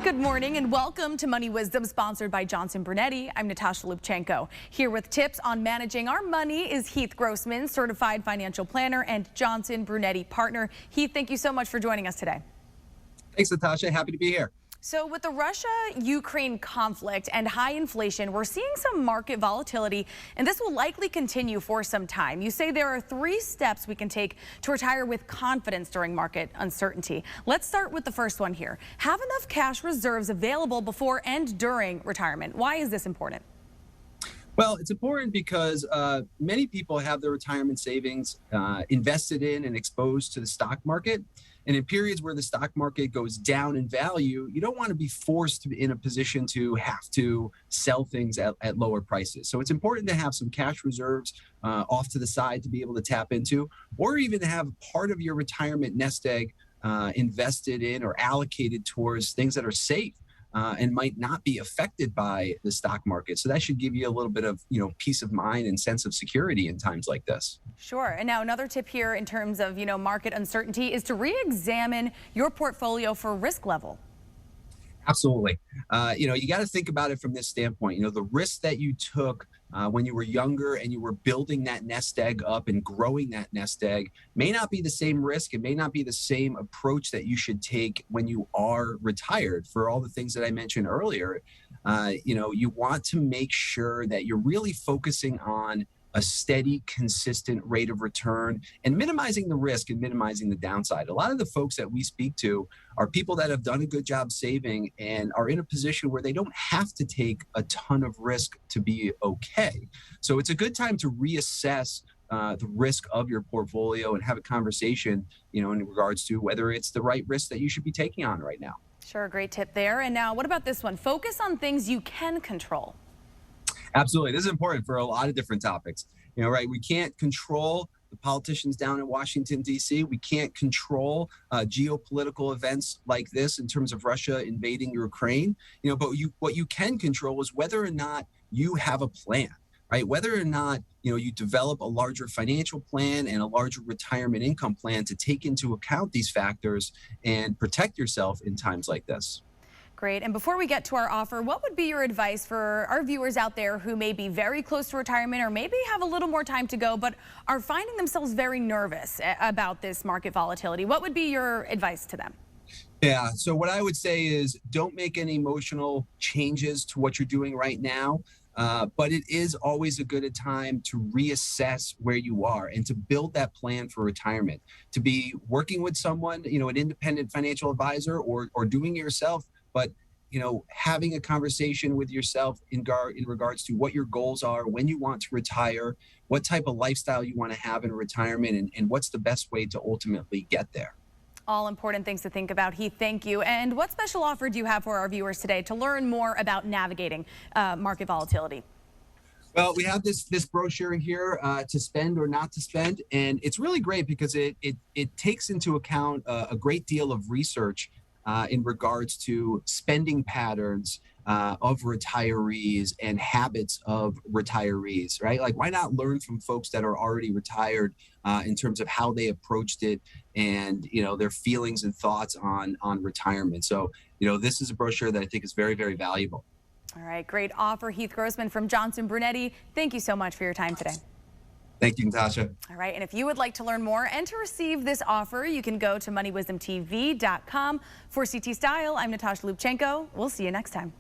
Good morning and welcome to Money Wisdom, sponsored by Johnson Brunetti. I'm Natasha Lubchenko. Here with tips on managing our money is Heath Grossman, certified financial planner and Johnson Brunetti partner. Heath, thank you so much for joining us today. Thanks, Natasha. Happy to be here. So with the Russia-Ukraine conflict and high inflation, we're seeing some market volatility, and this will likely continue for some time. You say there are 3 steps we can take to retire with confidence during market uncertainty. Let's start with the first one here. Have enough cash reserves available before and during retirement. Why is this important? Well, it's important because many people have their retirement savings invested in and exposed to the stock market. And in periods where the stock market goes down in value, you don't want to be forced to be in a position to have to sell things at lower prices. So it's important to have some cash reserves off to the side to be able to tap into, or even to have part of your retirement nest egg invested in or allocated towards things that are safe. And might not be affected by the stock market. So that should give you a little bit of, peace of mind and sense of security in times like this. Sure. And now another tip here in terms of, market uncertainty is to re-examine your portfolio for risk level. Absolutely. You got to think about it from this standpoint. The risk that you took when you were younger and you were building that nest egg up and growing that nest egg may not be the same risk. It may not be the same approach that you should take when you are retired for all the things that I mentioned earlier. You want to make sure that you're really focusing on a steady, consistent rate of return and minimizing the risk and minimizing the downside. A lot of the folks that we speak to are people that have done a good job saving and are in a position where they don't have to take a ton of risk to be okay. So it's a good time to reassess the risk of your portfolio and have a conversation, in regards to whether it's the right risk that you should be taking on right now. Sure, great tip there. And now what about this one? Focus on things you can control. Absolutely. This is important for a lot of different topics. Right? We can't control the politicians down in Washington, D.C. We can't control geopolitical events like this in terms of Russia invading Ukraine. But what you can control is whether or not you have a plan, right? Whether or not, you develop a larger financial plan and a larger retirement income plan to take into account these factors and protect yourself in times like this. Great. And before we get to our offer, what would be your advice for our viewers out there who may be very close to retirement or maybe have a little more time to go, but are finding themselves very nervous about this market volatility? What would be your advice to them? Yeah. So what I would say is don't make any emotional changes to what you're doing right now. But it is always a good time to reassess where you are and to build that plan for retirement, to be working with someone, an independent financial advisor or doing it yourself. But, having a conversation with yourself in regards to what your goals are, when you want to retire, what type of lifestyle you want to have in retirement, and what's the best way to ultimately get there. All important things to think about. Heath, thank you. And what special offer do you have for our viewers today to learn more about navigating market volatility? Well, we have this brochure here to spend or not to spend, and it's really great because it takes into account a great deal of research in regards to spending patterns of retirees and habits of retirees, right? Like, why not learn from folks that are already retired in terms of how they approached it and, their feelings and thoughts on retirement. So, this is a brochure that I think is very, very valuable. All right, great offer. Heath Grossman from Johnson Brunetti, thank you so much for your time today. Thank you, Natasha. All right, and if you would like to learn more and to receive this offer, you can go to moneywisdomtv.com. For CT Style, I'm Natasha Lubchenko. We'll see you next time.